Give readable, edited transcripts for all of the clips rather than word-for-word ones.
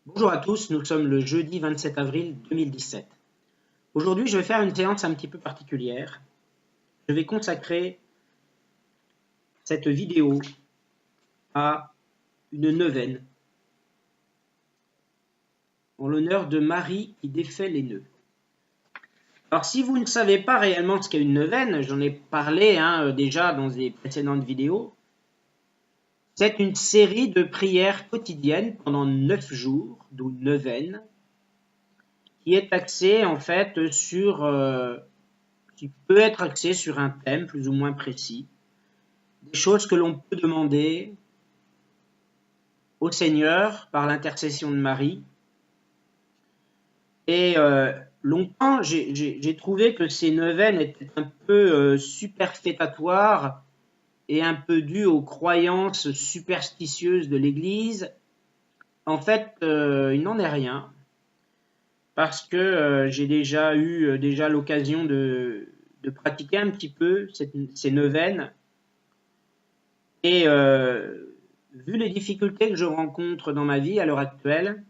Bonjour à tous, nous sommes le jeudi 27 avril 2017. Aujourd'hui, je vais faire une séance un petit peu particulière. Je vais consacrer cette vidéo à une neuvaine en l'honneur de Marie qui défait les nœuds. Alors, si vous ne savez pas réellement ce qu'est une neuvaine, j'en ai parlé déjà dans des précédentes vidéos, c'est une série de prières quotidiennes pendant 9 jours, d'où neuvaine, qui est axée en fait qui peut être axée sur un thème plus ou moins précis, des choses que l'on peut demander au Seigneur par l'intercession de Marie. Et longtemps, j'ai trouvé que ces neuvaines étaient un peu superfétatoires et un peu dues aux croyances superstitieuses de l'Église. En fait, il n'en est rien, parce que j'ai déjà eu l'occasion de pratiquer un petit peu ces neuvaines. Et vu les difficultés que je rencontre dans ma vie à l'heure actuelle,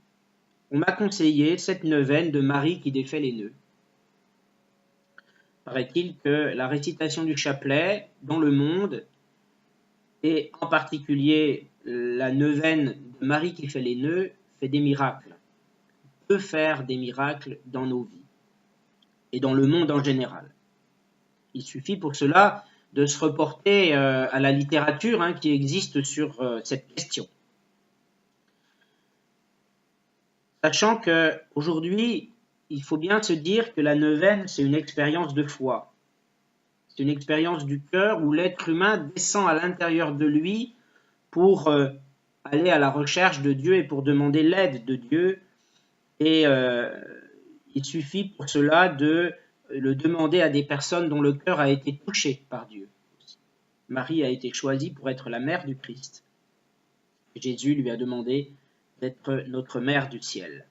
on m'a conseillé cette neuvaine de Marie qui défait les nœuds. Paraît-il que la récitation du chapelet dans le monde, et en particulier la neuvaine de Marie qui fait les nœuds, fait des miracles. Peut faire des miracles dans nos vies et dans le monde en général. Il suffit pour cela de se reporter à la littérature qui existe sur cette question. Sachant qu'aujourd'hui, il faut bien se dire que la neuvaine, c'est une expérience de foi. C'est une expérience du cœur où l'être humain descend à l'intérieur de lui pour aller à la recherche de Dieu et pour demander l'aide de Dieu. Et il suffit pour cela de le demander à des personnes dont le cœur a été touché par Dieu. Marie a été choisie pour être la mère du Christ. Jésus lui a demandé d'être notre mère du ciel.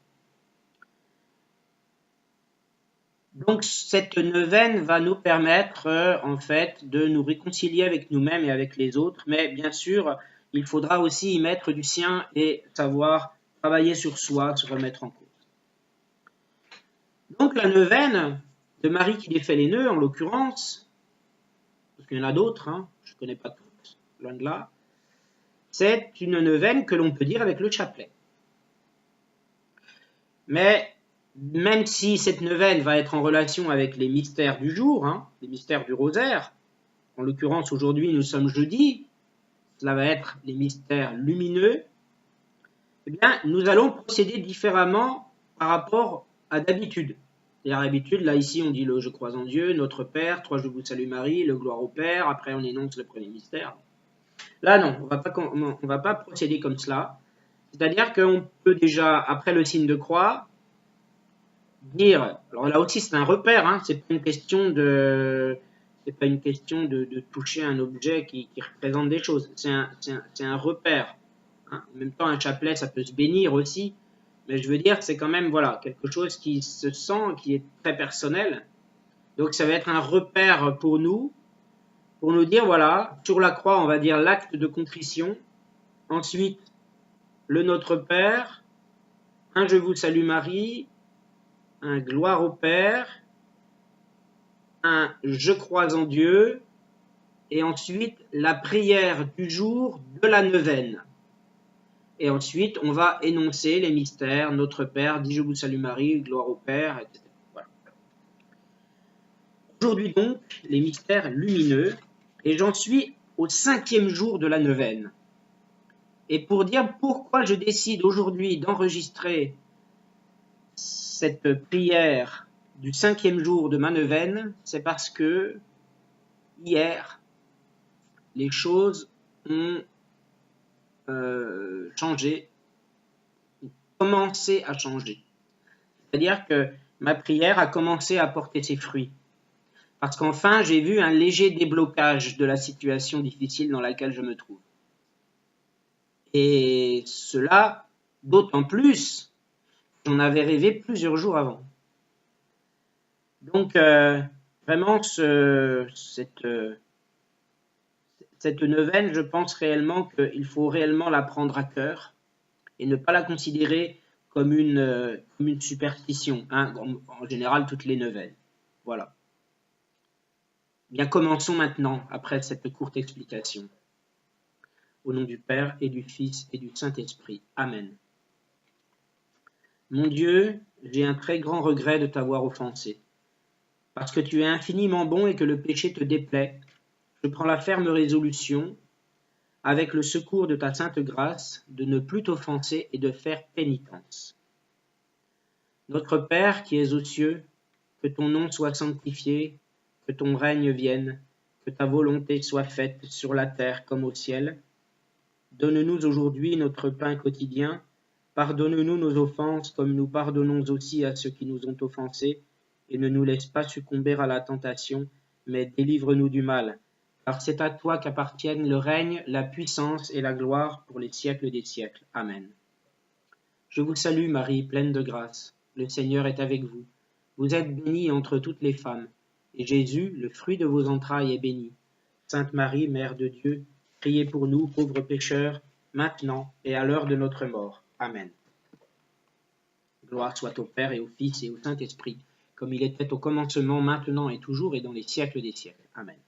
Donc cette neuvaine va nous permettre en fait de nous réconcilier avec nous-mêmes et avec les autres, mais bien sûr il faudra aussi y mettre du sien et savoir travailler sur soi, se remettre en cause. Donc la neuvaine de Marie qui défait les nœuds en l'occurrence, parce qu'il y en a d'autres, je ne connais pas toutes, loin de là, c'est une neuvaine que l'on peut dire avec le chapelet. Mais même si cette neuvaine va être en relation avec les mystères du jour, les mystères du rosaire, en l'occurrence aujourd'hui nous sommes jeudi, cela va être les mystères lumineux, eh bien nous allons procéder différemment par rapport à d'habitude. C'est-à-dire d'habitude, là ici on dit le je crois en Dieu, notre Père, 3 je vous salue Marie, le gloire au Père, après on énonce le premier mystère. Là non, on va pas procéder comme cela. C'est-à-dire qu'on peut déjà, après le signe de croix, dire, alors là aussi c'est un repère, c'est pas une question de toucher un objet qui représente des choses, c'est un repère. En même temps, un chapelet, ça peut se bénir aussi, mais je veux dire que c'est quand même quelque chose qui se sent, qui est très personnel. Donc ça va être un repère pour nous dire, sur la croix, on va dire l'acte de contrition, ensuite le Notre Père, un Je vous salue Marie, un Gloire au Père, un Je crois en Dieu, et ensuite la prière du jour de la neuvaine. Et ensuite, on va énoncer les mystères, Notre Père, dit Je vous salue Marie, gloire au Père, etc. Voilà. Aujourd'hui donc, les mystères lumineux, et j'en suis au 5e jour de la neuvaine. Et pour dire pourquoi je décide aujourd'hui d'enregistrer cette prière du 5e jour de ma neuvaine, c'est parce que hier, les choses ont changé, ont commencé à changer. C'est-à-dire que ma prière a commencé à porter ses fruits. Parce qu'enfin, j'ai vu un léger déblocage de la situation difficile dans laquelle je me trouve. Et cela, d'autant plus, j'en avais rêvé plusieurs jours avant. Donc, vraiment, cette neuvaine, je pense réellement qu'il faut réellement la prendre à cœur et ne pas la considérer comme une superstition, hein, en général toutes les neuvaines. Voilà. Bien, commençons maintenant, après cette courte explication. Au nom du Père et du Fils et du Saint-Esprit. Amen. Mon Dieu, j'ai un très grand regret de t'avoir offensé. Parce que tu es infiniment bon et que le péché te déplaît, je prends la ferme résolution, avec le secours de ta sainte grâce, de ne plus t'offenser et de faire pénitence. Notre Père qui es aux cieux, que ton nom soit sanctifié, que ton règne vienne, que ta volonté soit faite sur la terre comme au ciel. Donne-nous aujourd'hui notre pain quotidien. Pardonne-nous nos offenses comme nous pardonnons aussi à ceux qui nous ont offensés, et ne nous laisse pas succomber à la tentation, mais délivre-nous du mal. Car c'est à toi qu'appartiennent le règne, la puissance et la gloire pour les siècles des siècles. Amen. Je vous salue Marie, pleine de grâce. Le Seigneur est avec vous. Vous êtes bénie entre toutes les femmes, et Jésus, le fruit de vos entrailles, est béni. Sainte Marie, Mère de Dieu, priez pour nous, pauvres pécheurs, maintenant et à l'heure de notre mort. Amen. Gloire soit au Père et au Fils et au Saint-Esprit, comme il était au commencement, maintenant et toujours et dans les siècles des siècles. Amen.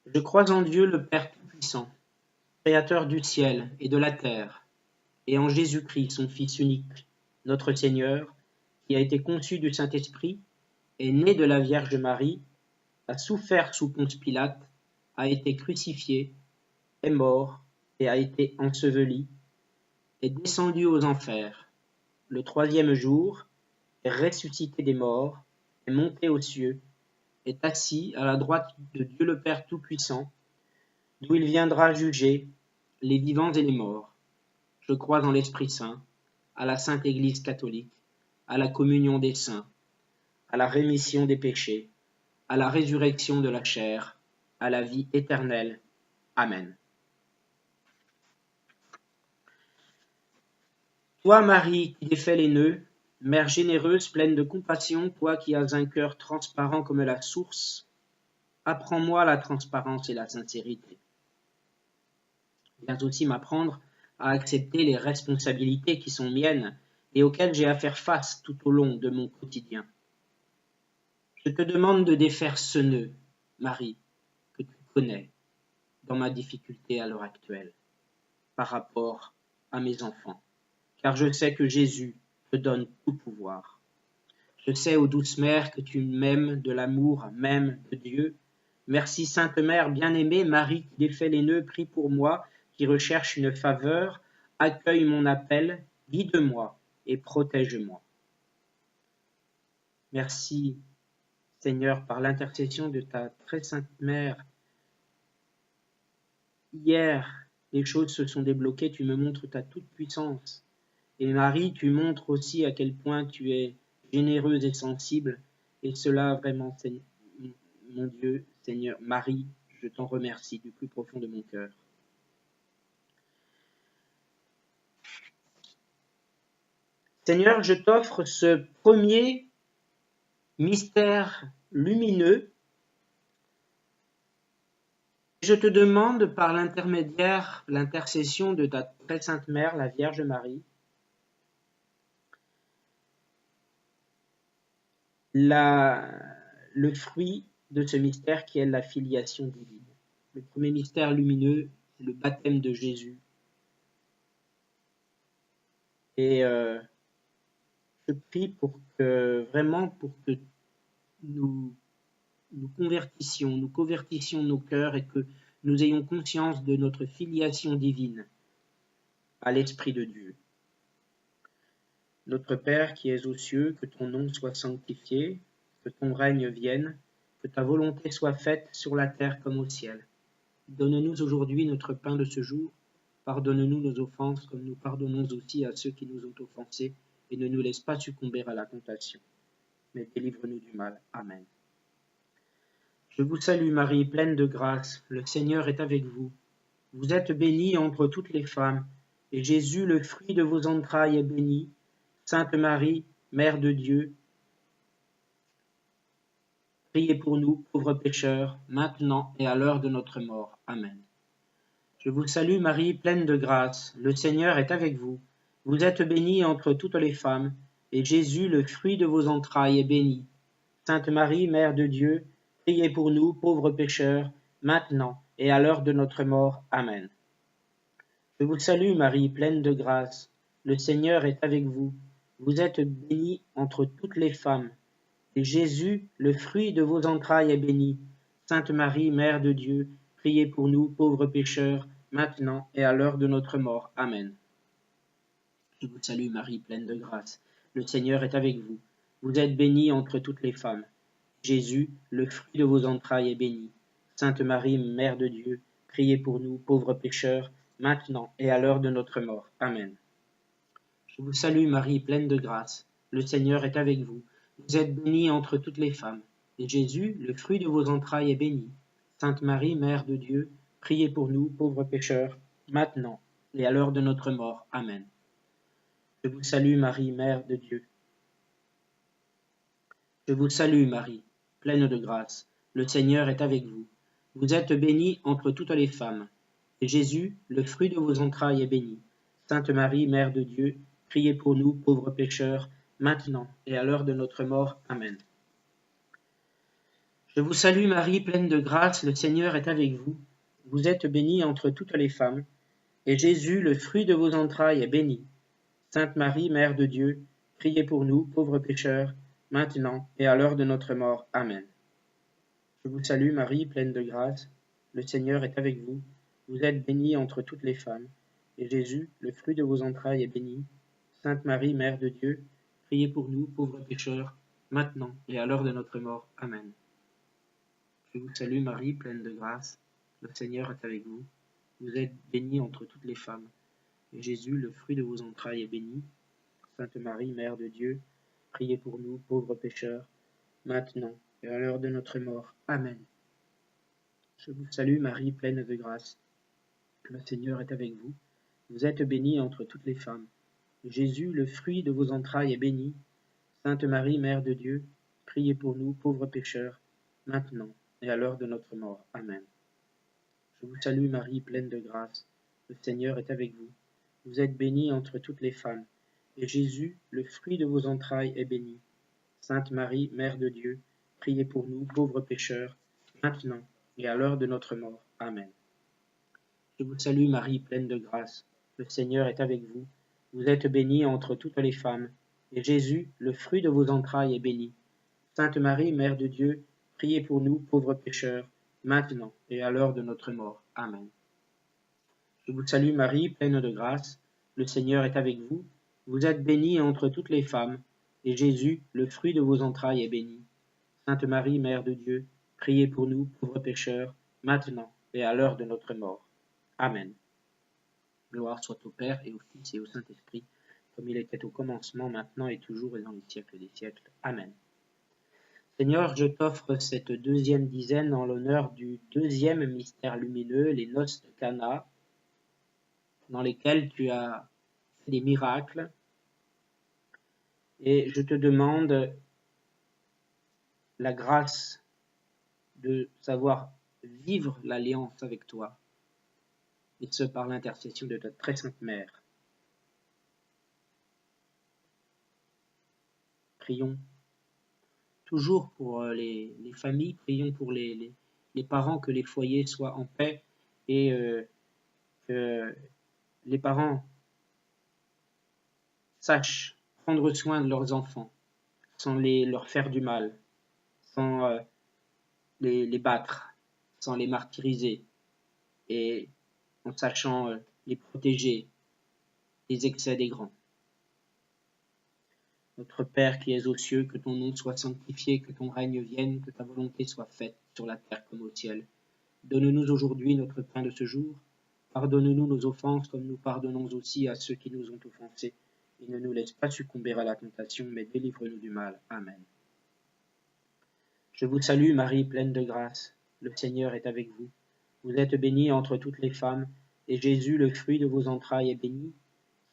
Je crois en Dieu le Père Tout-Puissant, Créateur du ciel et de la terre, et en Jésus-Christ, son Fils unique, notre Seigneur, qui a été conçu du Saint-Esprit, est né de la Vierge Marie, a souffert sous Ponce Pilate, a été crucifié, est mort et a été enseveli, est descendu aux enfers. Le troisième jour, est ressuscité des morts, est monté aux cieux, est assis à la droite de Dieu le Père Tout-Puissant, d'où il viendra juger les vivants et les morts. Je crois en l'Esprit Saint, à la Sainte Église catholique, à la communion des saints, à la rémission des péchés, à la résurrection de la chair, à la vie éternelle. Amen. Toi, Marie, qui défais les nœuds, Mère généreuse, pleine de compassion, toi qui as un cœur transparent comme la source, apprends-moi la transparence et la sincérité. Viens aussi m'apprendre à accepter les responsabilités qui sont miennes et auxquelles j'ai à faire face tout au long de mon quotidien. Je te demande de défaire ce nœud, Marie, que tu connais dans ma difficulté à l'heure actuelle, par rapport à mes enfants, car je sais que Jésus te donne tout pouvoir. Je sais, ô douce mère, que tu m'aimes de l'amour même de Dieu. Merci, Sainte Mère bien-aimée, Marie qui défait les nœuds, prie pour moi, qui recherche une faveur, accueille mon appel, guide-moi et protège-moi. Merci, Seigneur, par l'intercession de ta très sainte Mère. Hier, les choses se sont débloquées, tu me montres ta toute-puissance. Et Marie, tu montres aussi à quel point tu es généreuse et sensible, et cela vraiment, mon Dieu, Seigneur, Marie, je t'en remercie du plus profond de mon cœur. Seigneur, je t'offre ce premier mystère lumineux. Je te demande par l'intercession de ta très sainte Mère, la Vierge Marie, le fruit de ce mystère qui est la filiation divine. Le premier mystère lumineux, c'est le baptême de Jésus. Et je prie pour que nous convertissions nos cœurs et que nous ayons conscience de notre filiation divine à l'Esprit de Dieu. Notre Père qui es aux cieux, que ton nom soit sanctifié, que ton règne vienne, que ta volonté soit faite sur la terre comme au ciel. Donne-nous aujourd'hui notre pain de ce jour. Pardonne-nous nos offenses comme nous pardonnons aussi à ceux qui nous ont offensés, et ne nous laisse pas succomber à la tentation, mais délivre-nous du mal. Amen. Je vous salue Marie, pleine de grâce, le Seigneur est avec vous. Vous êtes bénie entre toutes les femmes, et Jésus, le fruit de vos entrailles, est béni. Sainte Marie, Mère de Dieu, priez pour nous, pauvres pécheurs, maintenant et à l'heure de notre mort. Amen. Je vous salue Marie, pleine de grâce, le Seigneur est avec vous. Vous êtes bénie entre toutes les femmes, et Jésus, le fruit de vos entrailles, est béni. Sainte Marie, Mère de Dieu, priez pour nous, pauvres pécheurs, maintenant et à l'heure de notre mort. Amen. Je vous salue Marie, pleine de grâce, le Seigneur est avec vous. Vous êtes bénie entre toutes les femmes, et Jésus, le fruit de vos entrailles, est béni. Sainte Marie, Mère de Dieu, priez pour nous, pauvres pécheurs, maintenant et à l'heure de notre mort. Amen. Je vous salue Marie, pleine de grâce. Le Seigneur est avec vous. Vous êtes bénie entre toutes les femmes. Jésus, le fruit de vos entrailles, est béni. Sainte Marie, Mère de Dieu, priez pour nous, pauvres pécheurs, maintenant et à l'heure de notre mort. Amen. Je vous salue Marie, pleine de grâce. Le Seigneur est avec vous. Vous êtes bénie entre toutes les femmes. Et Jésus, le fruit de vos entrailles, est béni. Sainte Marie, Mère de Dieu, priez pour nous, pauvres pécheurs, maintenant et à l'heure de notre mort. Amen. Je vous salue Marie, Mère de Dieu. Je vous salue Marie, pleine de grâce. Le Seigneur est avec vous. Vous êtes bénie entre toutes les femmes. Et Jésus, le fruit de vos entrailles, est béni. Sainte Marie, Mère de Dieu, priez pour nous, pauvres pécheurs, maintenant et à l'heure de notre mort. Amen. Je vous salue Marie, pleine de grâce, le Seigneur est avec vous. Vous êtes bénie entre toutes les femmes, et Jésus, le fruit de vos entrailles, est béni. Sainte Marie, Mère de Dieu, priez pour nous, pauvres pécheurs, maintenant et à l'heure de notre mort. Amen. Je vous salue Marie, pleine de grâce, le Seigneur est avec vous. Vous êtes bénie entre toutes les femmes, et Jésus, le fruit de vos entrailles, est béni. Sainte Marie, Mère de Dieu, priez pour nous, pauvres pécheurs, maintenant et à l'heure de notre mort. Amen. Je vous salue Marie, pleine de grâce, le Seigneur est avec vous. Vous êtes bénie entre toutes les femmes, et Jésus, le fruit de vos entrailles, est béni. Sainte Marie, Mère de Dieu, priez pour nous, pauvres pécheurs, maintenant et à l'heure de notre mort. Amen. Je vous salue Marie, pleine de grâce, le Seigneur est avec vous. Vous êtes bénie entre toutes les femmes. Jésus, le fruit de vos entrailles, est béni. Sainte Marie, Mère de Dieu, priez pour nous, pauvres pécheurs, maintenant et à l'heure de notre mort. Amen. Je vous salue Marie, pleine de grâce, le Seigneur est avec vous. Vous êtes bénie entre toutes les femmes, et Jésus, le fruit de vos entrailles, est béni. Sainte Marie, Mère de Dieu, priez pour nous, pauvres pécheurs, maintenant et à l'heure de notre mort. Amen. Je vous salue Marie, pleine de grâce, le Seigneur est avec vous. Vous êtes bénie entre toutes les femmes, et Jésus, le fruit de vos entrailles, est béni. Sainte Marie, Mère de Dieu, priez pour nous, pauvres pécheurs, maintenant et à l'heure de notre mort. Amen. Je vous salue Marie, pleine de grâce, le Seigneur est avec vous. Vous êtes bénie entre toutes les femmes, et Jésus, le fruit de vos entrailles, est béni. Sainte Marie, Mère de Dieu, priez pour nous, pauvres pécheurs, maintenant et à l'heure de notre mort. Amen. Gloire soit au Père et au Fils et au Saint-Esprit, comme il était au commencement, maintenant et toujours et dans les siècles des siècles. Amen. Seigneur, je t'offre cette deuxième dizaine en l'honneur du deuxième mystère lumineux, les noces de Cana, dans lesquelles tu as fait des miracles. Et je te demande la grâce de savoir vivre l'alliance avec toi, et ce par l'intercession de ta très sainte Mère. Prions toujours pour les familles, prions pour les parents, que les foyers soient en paix et que les parents sachent prendre soin de leurs enfants sans leur faire du mal, sans les battre, sans les martyriser et en sachant les protéger des excès des grands. Notre Père qui es aux cieux, que ton nom soit sanctifié, que ton règne vienne, que ta volonté soit faite sur la terre comme au ciel. Donne-nous aujourd'hui notre pain de ce jour. Pardonne-nous nos offenses comme nous pardonnons aussi à ceux qui nous ont offensés. Et ne nous laisse pas succomber à la tentation, mais délivre-nous du mal. Amen. Je vous salue Marie, pleine de grâce. Le Seigneur est avec vous. Vous êtes bénie entre toutes les femmes, et Jésus, le fruit de vos entrailles, est béni.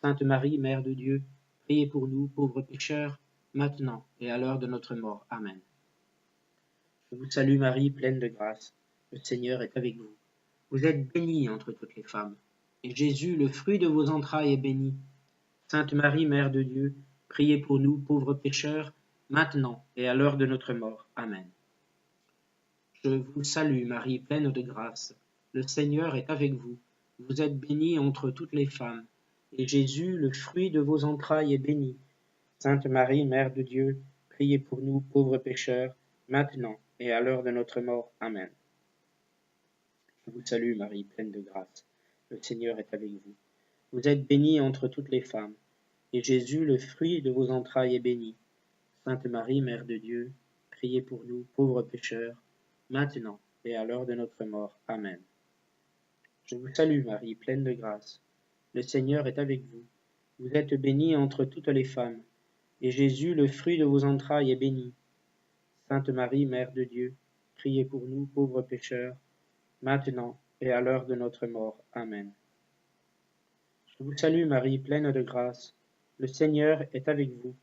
Sainte Marie, Mère de Dieu, priez pour nous, pauvres pécheurs, maintenant et à l'heure de notre mort. Amen. Je vous salue Marie, pleine de grâce. Le Seigneur est avec vous. Vous êtes bénie entre toutes les femmes, et Jésus, le fruit de vos entrailles, est béni. Sainte Marie, Mère de Dieu, priez pour nous, pauvres pécheurs, maintenant et à l'heure de notre mort. Amen. Je vous salue, Marie, pleine de grâce. Le Seigneur est avec vous. Vous êtes bénie entre toutes les femmes, et Jésus, le fruit de vos entrailles, est béni. Sainte Marie, Mère de Dieu, priez pour nous, pauvres pécheurs, maintenant et à l'heure de notre mort. Amen. Je vous salue, Marie, pleine de grâce. Le Seigneur est avec vous. Vous êtes bénie entre toutes les femmes, et Jésus, le fruit de vos entrailles, est béni. Sainte Marie, Mère de Dieu, priez pour nous, pauvres pécheurs, maintenant et à l'heure de notre mort. Amen. Je vous salue, Marie, pleine de grâce. Le Seigneur est avec vous. Vous êtes bénie entre toutes les femmes, et Jésus, le fruit de vos entrailles, est béni. Sainte Marie, Mère de Dieu, priez pour nous, pauvres pécheurs, maintenant et à l'heure de notre mort. Amen. Je vous salue, Marie, pleine de grâce. Le Seigneur est avec vous.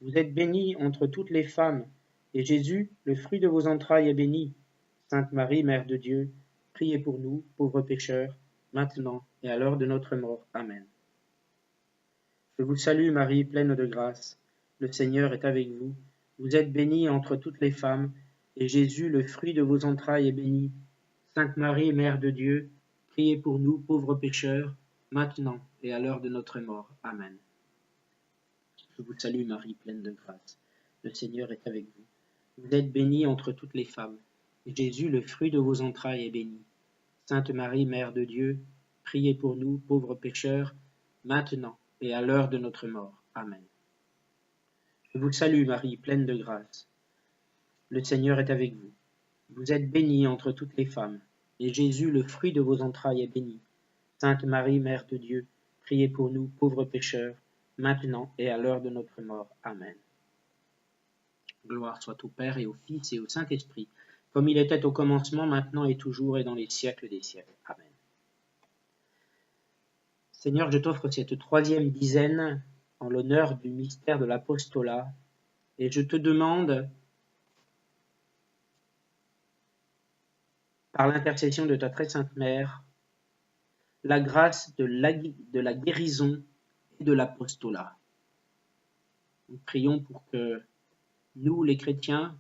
Vous êtes bénie entre toutes les femmes, et Jésus, le fruit de vos entrailles, est béni. Sainte Marie, Mère de Dieu, priez pour nous, pauvres pécheurs, maintenant et à l'heure de notre mort. Amen. Je vous salue, Marie, pleine de grâce. Le Seigneur est avec vous. Vous êtes bénie entre toutes les femmes, et Jésus, le fruit de vos entrailles, est béni. Sainte Marie, Mère de Dieu, priez pour nous, pauvres pécheurs, maintenant et à l'heure de notre mort. Amen. Je vous salue, Marie, pleine de grâce. Le Seigneur est avec vous. Vous êtes bénie entre toutes les femmes, et Jésus, le fruit de vos entrailles, est béni. Sainte Marie, Mère de Dieu, priez pour nous, pauvres pécheurs, maintenant et à l'heure de notre mort. Amen. Je vous salue, Marie, pleine de grâce. Le Seigneur est avec vous. Vous êtes bénie entre toutes les femmes, et Jésus, le fruit de vos entrailles, est béni. Sainte Marie, Mère de Dieu, priez pour nous, pauvres pécheurs, maintenant et à l'heure de notre mort. Amen. Gloire soit au Père et au Fils et au Saint-Esprit, comme il était au commencement, maintenant et toujours et dans les siècles des siècles. Amen. Seigneur, je t'offre cette troisième dizaine en l'honneur du mystère de l'apostolat, et je te demande, par l'intercession de ta très sainte Mère, la grâce de la guérison et de l'apostolat. Nous prions pour que nous, les chrétiens,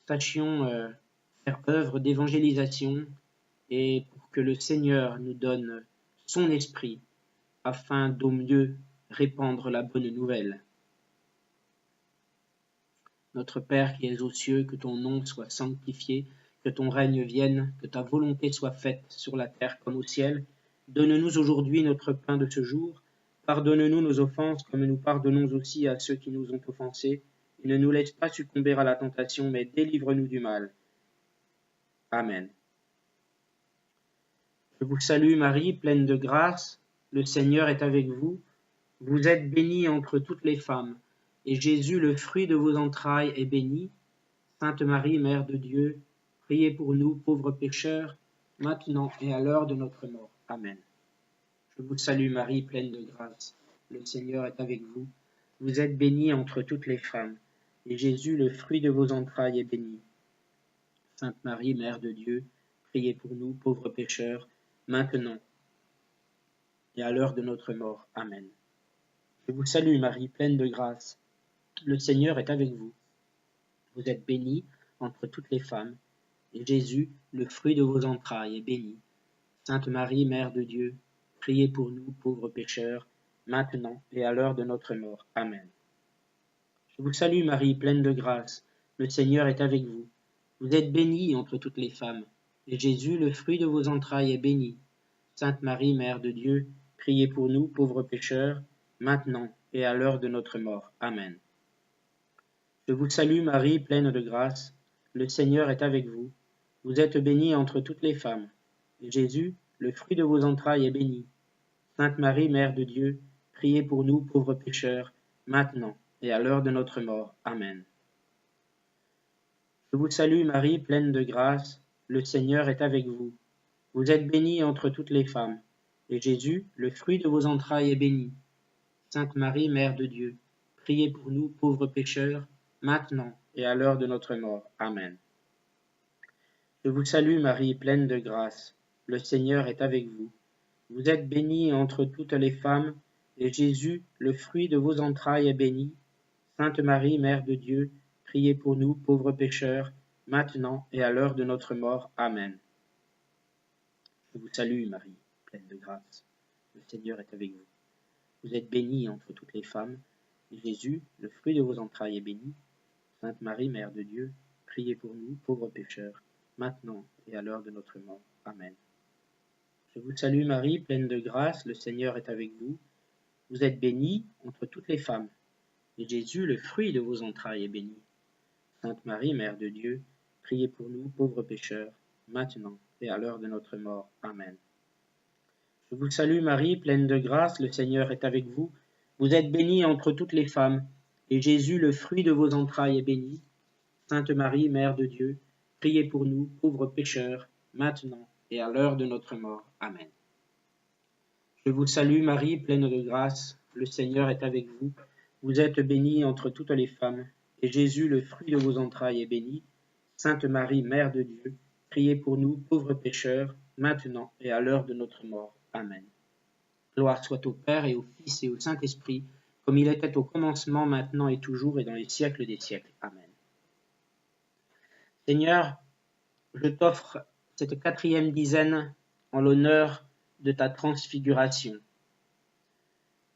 sachions faire œuvre d'évangélisation et pour que le Seigneur nous donne son esprit afin d'au mieux répandre la bonne nouvelle. Notre Père qui es aux cieux, que ton nom soit sanctifié, que ton règne vienne, que ta volonté soit faite sur la terre comme au ciel. Donne-nous aujourd'hui notre pain de ce jour. Pardonne-nous nos offenses comme nous pardonnons aussi à ceux qui nous ont offensés. Et ne nous laisse pas succomber à la tentation, mais délivre-nous du mal. Amen. Je vous salue Marie, pleine de grâce. Le Seigneur est avec vous. Vous êtes bénie entre toutes les femmes, et Jésus, le fruit de vos entrailles, est béni. Sainte Marie, Mère de Dieu, priez pour nous, pauvres pécheurs, maintenant et à l'heure de notre mort. Amen. Je vous salue Marie, pleine de grâce. Le Seigneur est avec vous. Vous êtes bénie entre toutes les femmes, et Jésus, le fruit de vos entrailles, est béni. Sainte Marie, Mère de Dieu, priez pour nous, pauvres pécheurs, maintenant et à l'heure de notre mort. Amen. Je vous salue Marie, pleine de grâce. Le Seigneur est avec vous. Vous êtes bénie entre toutes les femmes, et Jésus, le fruit de vos entrailles, est béni. Sainte Marie, Mère de Dieu, priez pour nous, pauvres pécheurs, maintenant et à l'heure de notre mort. Amen. Je vous salue Marie, pleine de grâce. Le Seigneur est avec vous. Vous êtes bénie entre toutes les femmes, et Jésus, le fruit de vos entrailles, est béni. Sainte Marie, Mère de Dieu, priez pour nous, pauvres pécheurs, maintenant et à l'heure de notre mort. Amen. Je vous salue Marie, pleine de grâce. Le Seigneur est avec vous. Vous êtes bénie entre toutes les femmes, et Jésus, le fruit de vos entrailles, est béni. Sainte Marie, Mère de Dieu, priez pour nous, pauvres pécheurs, maintenant et à l'heure de notre mort. Amen. Je vous salue Marie, pleine de grâce. Le Seigneur est avec vous. Vous êtes bénie entre toutes les femmes, et Jésus, le fruit de vos entrailles, est béni. Sainte Marie, Mère de Dieu, priez pour nous, pauvres pécheurs, maintenant et à l'heure de notre mort. Amen. Je vous salue Marie, pleine de grâce. le Seigneur est avec vous. Vous êtes bénie entre toutes les femmes, et Jésus, le fruit de vos entrailles, est béni. Sainte Marie, Mère de Dieu, priez pour nous, pauvres pécheurs, maintenant et à l'heure de notre mort. Amen. Je vous salue, Marie, pleine de grâce. Le Seigneur est avec vous. Vous êtes bénie entre toutes les femmes, et Jésus, le fruit de vos entrailles, est béni. Sainte Marie, Mère de Dieu, priez pour nous, pauvres pécheurs, maintenant et à l'heure de notre mort. Amen. Je vous salue, Marie, pleine de grâce, le Seigneur est avec vous. Vous êtes bénie entre toutes les femmes, et Jésus, le fruit de vos entrailles, est béni. Sainte Marie, Mère de Dieu, priez pour nous, pauvres pécheurs, maintenant et à l'heure de notre mort. Amen. Je vous salue, Marie, pleine de grâce, le Seigneur est avec vous. Vous êtes bénie entre toutes les femmes, et Jésus, le fruit de vos entrailles, est béni. Sainte Marie, Mère de Dieu, priez pour nous, pauvres pécheurs, maintenant et à l'heure de notre mort. Amen. Je vous salue, Marie, pleine de grâce, le Seigneur est avec vous. Vous êtes bénie entre toutes les femmes, et Jésus, le fruit de vos entrailles, est béni. Sainte Marie, Mère de Dieu, priez pour nous, pauvres pécheurs, maintenant et à l'heure de notre mort. Amen. Gloire soit au Père et au Fils et au Saint-Esprit, comme il était au commencement, maintenant et toujours, et dans les siècles des siècles. Amen. Seigneur, je t'offre cette 4e dizaine en l'honneur de ta transfiguration.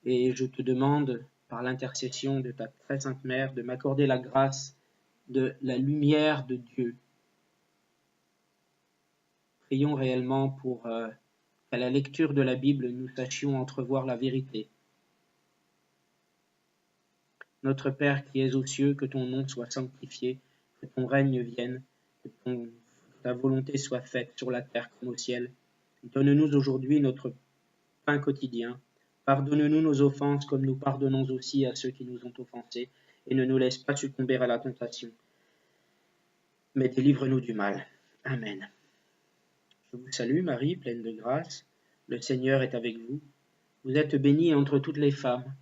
Et je te demande, par l'intercession de ta très sainte Mère, de m'accorder la grâce de la lumière de Dieu. Prions réellement pour qu'à la lecture de la Bible, nous sachions entrevoir la vérité. Notre Père qui es aux cieux, que ton nom soit sanctifié, que ton règne vienne, que ta volonté soit faite sur la terre comme au ciel. Donne-nous aujourd'hui notre pain quotidien. Pardonne-nous nos offenses comme nous pardonnons aussi à ceux qui nous ont offensés, et ne nous laisse pas succomber à la tentation, mais délivre-nous du mal. Amen. Je vous salue, Marie, pleine de grâce. Le Seigneur est avec vous. Vous êtes bénie entre toutes les femmes,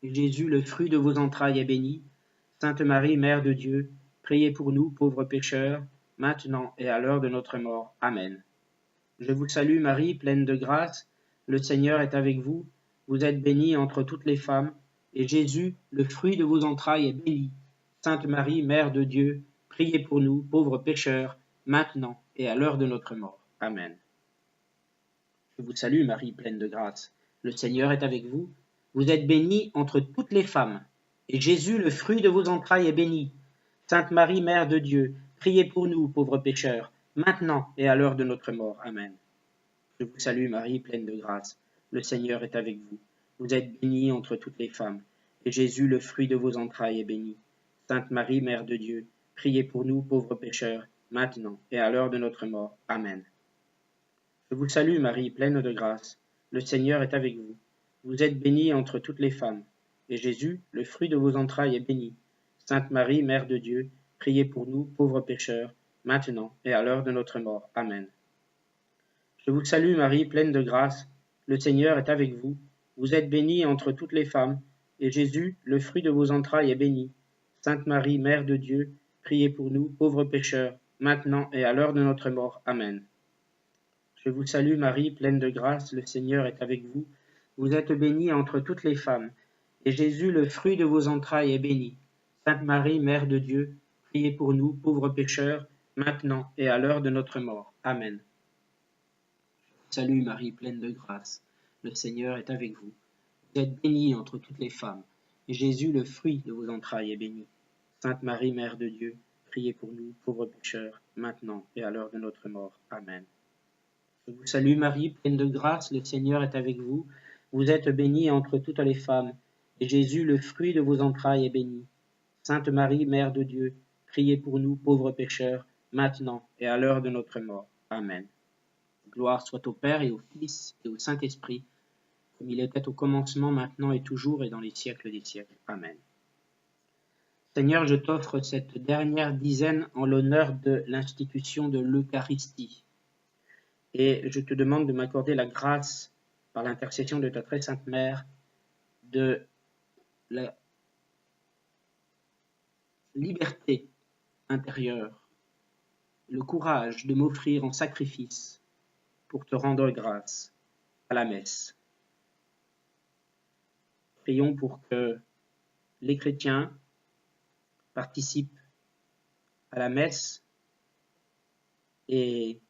et Jésus, le fruit de vos entrailles, est béni. Sainte Marie, Mère de Dieu, priez pour nous, pauvres pécheurs, maintenant et à l'heure de notre mort. Amen. Je vous salue, Marie, pleine de grâce. Le Seigneur est avec vous. Vous êtes bénie entre toutes les femmes, et Jésus, le fruit de vos entrailles, est béni. Sainte Marie, Mère de Dieu, priez pour nous, pauvres pécheurs, maintenant et à l'heure de notre mort. Amen. Je vous salue, Marie, pleine de grâce. Le Seigneur est avec vous. Vous êtes bénie entre toutes les femmes, et Jésus, le fruit de vos entrailles, est béni. Sainte Marie, Mère de Dieu, priez pour nous, pauvres pécheurs, maintenant et à l'heure de notre mort. Amen. Je vous salue, Marie, pleine de grâce. Le Seigneur est avec vous. Vous êtes bénie entre toutes les femmes, et Jésus, le fruit de vos entrailles, est béni. Sainte Marie, Mère de Dieu, priez pour nous, pauvres pécheurs, maintenant et à l'heure de notre mort. Amen. Je vous salue, Marie, pleine de grâce. Le Seigneur est avec vous. Vous êtes bénie entre toutes les femmes, et Jésus, le fruit de vos entrailles, est béni. Sainte Marie, Mère de Dieu, priez pour nous, pauvres pécheurs, maintenant et à l'heure de notre mort. Amen. Je vous salue, Marie, pleine de grâce. Le Seigneur est avec vous. Vous êtes bénie entre toutes les femmes, et Jésus, le fruit de vos entrailles, est béni. Sainte Marie, Mère de Dieu, priez pour nous, pauvres pécheurs, maintenant et à l'heure de notre mort. Amen. Je vous salue, Marie, pleine de grâce, le Seigneur est avec vous. Vous êtes bénie entre toutes les femmes, et Jésus, le fruit de vos entrailles, est béni. Sainte Marie, Mère de Dieu, priez pour nous, pauvres pécheurs, maintenant et à l'heure de notre mort. Amen. Salut, Marie, pleine de grâce, le Seigneur est avec vous. Vous êtes bénie entre toutes les femmes, et Jésus, le fruit de vos entrailles, est béni. Sainte Marie, Mère de Dieu, priez pour nous, pauvres pécheurs, maintenant et à l'heure de notre mort. Amen. Je vous salue, Marie, pleine de grâce, le Seigneur est avec vous. Vous êtes bénie entre toutes les femmes, et Jésus, le fruit de vos entrailles, est béni. Sainte Marie, Mère de Dieu, priez pour nous, pauvres pécheurs, maintenant et à l'heure de notre mort. Amen. Gloire soit au Père et au Fils et au Saint-Esprit, comme il était au commencement, maintenant et toujours, et dans les siècles des siècles. Amen. Seigneur, je t'offre cette dernière dizaine en l'honneur de l'institution de l'Eucharistie. Et je te demande de m'accorder la grâce, par l'intercession de ta très sainte Mère, de la liberté intérieure, le courage de m'offrir en sacrifice pour te rendre grâce à la messe. Prions pour que les chrétiens participent à la messe et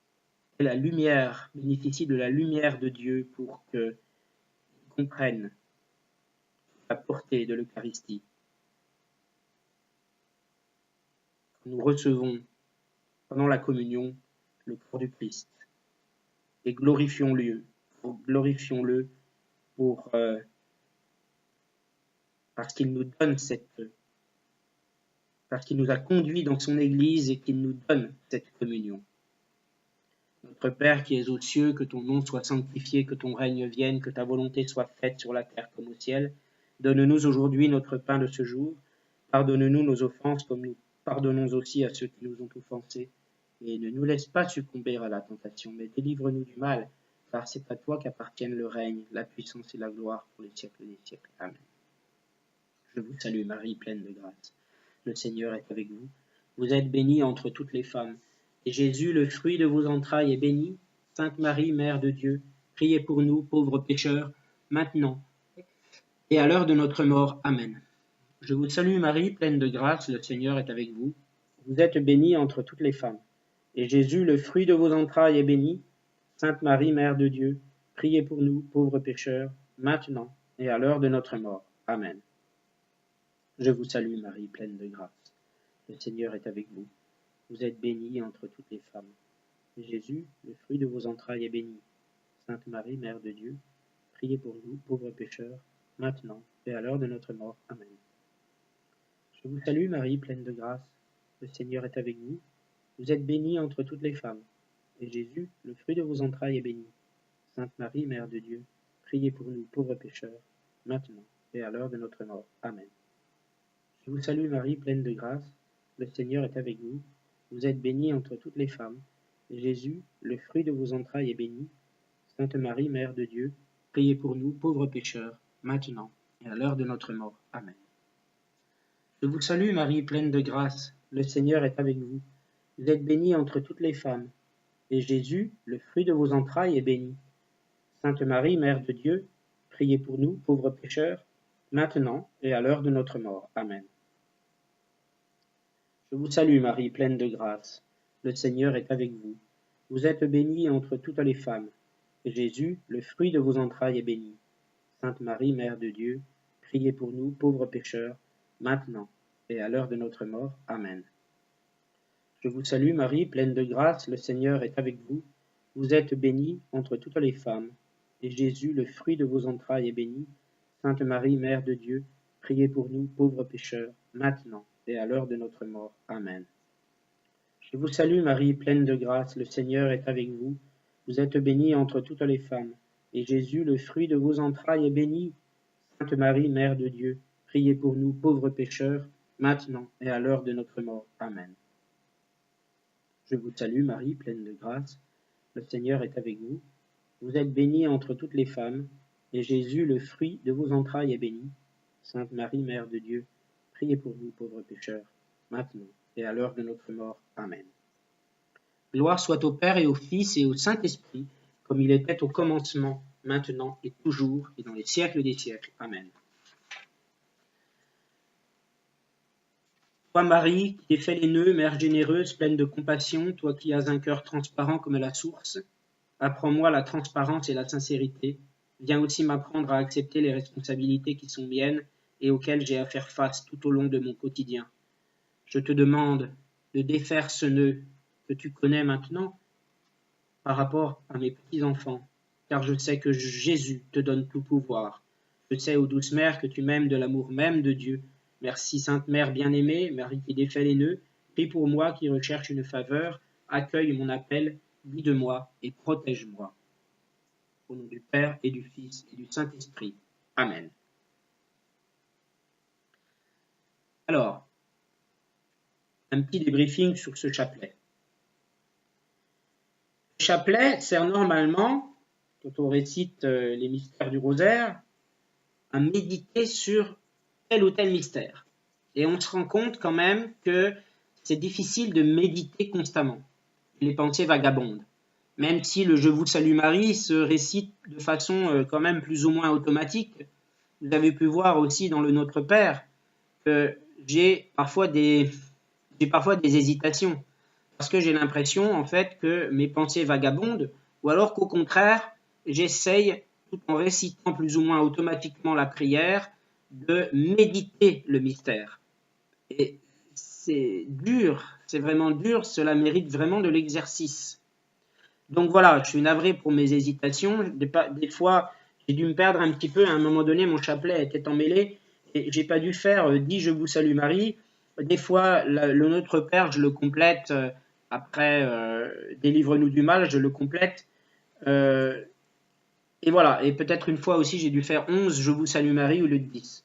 que la lumière, bénéficie de la lumière de Dieu pour qu'ils comprennent la portée de l'Eucharistie. Nous recevons pendant la communion le corps du Christ et glorifions-le parce qu'il nous donne parce qu'il nous a conduits dans son Église et qu'il nous donne cette communion. Notre Père qui es aux cieux, que ton nom soit sanctifié, que ton règne vienne, que ta volonté soit faite sur la terre comme au ciel. Donne-nous aujourd'hui notre pain de ce jour. Pardonne-nous nos offenses comme nous pardonnons aussi à ceux qui nous ont offensés. Et ne nous laisse pas succomber à la tentation, mais délivre-nous du mal, car c'est à toi qu'appartiennent le règne, la puissance et la gloire pour les siècles des siècles. Amen. Je vous salue Marie, pleine de grâce. Le Seigneur est avec vous. Vous êtes bénie entre toutes les femmes. Et Jésus, le fruit de vos entrailles, est béni. Sainte Marie, Mère de Dieu, priez pour nous, pauvres pécheurs, maintenant et à l'heure de notre mort. Amen. Je vous salue Marie, pleine de grâce, le Seigneur est avec vous. Vous êtes bénie entre toutes les femmes. Et Jésus, le fruit de vos entrailles, est béni. Sainte Marie, Mère de Dieu, priez pour nous, pauvres pécheurs, maintenant et à l'heure de notre mort. Amen. Je vous salue Marie, pleine de grâce. Le Seigneur est avec vous. Vous êtes bénie entre toutes les femmes. Et Jésus, le fruit de vos entrailles, est béni. Sainte Marie, Mère de Dieu, priez pour nous, pauvres pécheurs, maintenant et à l'heure de notre mort. Amen. Je vous salue Marie, pleine de grâce. Le Seigneur est avec vous. Vous êtes bénie entre toutes les femmes. Et Jésus, le fruit de vos entrailles, est béni. Sainte Marie, Mère de Dieu, priez pour nous, pauvres pécheurs, maintenant et à l'heure de notre mort. Amen. Je vous salue Marie, pleine de grâce. Le Seigneur est avec vous. Vous êtes bénie entre toutes les femmes. Et Jésus, le fruit de vos entrailles, est béni. Sainte Marie, Mère de Dieu, priez pour nous, pauvres pécheurs, maintenant et à l'heure de notre mort. Amen. Je vous salue Marie, pleine de grâce. Le Seigneur est avec vous. Vous êtes bénie entre toutes les femmes. Et Jésus, le fruit de vos entrailles, est béni. Sainte Marie, Mère de Dieu, priez pour nous, pauvres pécheurs, maintenant et à l'heure de notre mort. Amen. Je vous salue Marie, pleine de grâce. Le Seigneur est avec vous. Vous êtes bénie entre toutes les femmes. Et Jésus, le fruit de vos entrailles, est béni. Sainte Marie, Mère de Dieu, priez pour nous, pauvres pécheurs, maintenant et à l'heure de notre mort. Amen. Je vous salue Marie, pleine de grâce, le Seigneur est avec vous. Vous êtes bénie entre toutes les femmes. Et Jésus, le fruit de vos entrailles, est béni. Sainte Marie, Mère de Dieu, priez pour nous, pauvres pécheurs, maintenant et à l'heure de notre mort. Amen. Je vous salue Marie, pleine de grâce, le Seigneur est avec vous. Vous êtes bénie entre toutes les femmes. Et Jésus, le fruit de vos entrailles, est béni. Sainte Marie, Mère de Dieu, priez pour nous, pauvres pécheurs, maintenant et à l'heure de notre mort. Amen. Je vous salue Marie, pleine de grâce. Le Seigneur est avec vous. Vous êtes bénie entre toutes les femmes. Et Jésus, le fruit de vos entrailles, est béni. Sainte Marie, Mère de Dieu, priez pour nous, pauvres pécheurs, maintenant et à l'heure de notre mort. Amen. Gloire soit au Père et au Fils et au Saint-Esprit, comme il était au commencement, maintenant et toujours, et dans les siècles des siècles. Amen. Toi, Marie, qui défais les nœuds, Mère généreuse, pleine de compassion, toi qui as un cœur transparent comme la source, apprends-moi la transparence et la sincérité. Viens aussi m'apprendre à accepter les responsabilités qui sont miennes et auxquelles j'ai à faire face tout au long de mon quotidien. Je te demande de défaire ce nœud que tu connais maintenant par rapport à mes petits-enfants, car je sais que Jésus te donne tout pouvoir. Je sais, ô douce Mère, que tu m'aimes de l'amour même de Dieu. Merci, Sainte Mère bien-aimée, Marie qui défait les nœuds, prie pour moi qui recherche une faveur, accueille mon appel, guide-moi et protège-moi. Au nom du Père et du Fils et du Saint-Esprit. Amen. Alors, un petit débriefing sur ce chapelet. Le chapelet sert normalement, quand on récite les mystères du rosaire, à méditer sur tel ou tel mystère. Et on se rend compte quand même que c'est difficile de méditer constamment. Les pensées vagabondent. même si le Je vous salue Marie se récite de façon quand même plus ou moins automatique. Vous avez pu voir aussi dans le Notre Père que j'ai parfois des hésitations, parce que j'ai l'impression en fait que mes pensées vagabondent, ou alors qu'au contraire, j'essaye, tout en récitant plus ou moins automatiquement la prière, de méditer le mystère. Et c'est dur, c'est vraiment dur, cela mérite vraiment de l'exercice. Donc voilà, je suis navré pour mes hésitations. Des fois, j'ai dû me perdre un petit peu. À un moment donné, mon chapelet était emmêlé et j'ai pas dû faire « Dis je vous salue Marie ». Des fois, le Notre Père, je le complète après « Délivre-nous du mal », je le complète. Et voilà, et peut-être une fois aussi, j'ai dû faire 11 « Je vous salue Marie » au lieu de 10.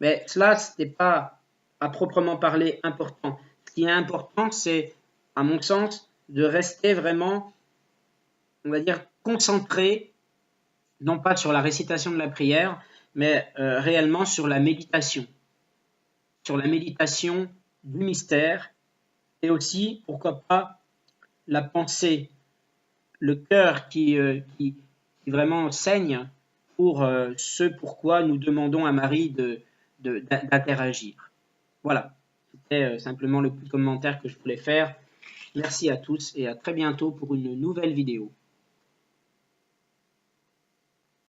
Mais cela, ce n'est pas à proprement parler important. Ce qui est important, c'est, à mon sens, de rester vraiment, on va dire, concentré, non pas sur la récitation de la prière, mais réellement sur la méditation du mystère, et aussi, pourquoi pas, la pensée, le cœur qui vraiment saigne pour ce pourquoi nous demandons à Marie d'interagir. Voilà, c'était simplement le petit commentaire que je voulais faire. Merci à tous et à très bientôt pour une nouvelle vidéo.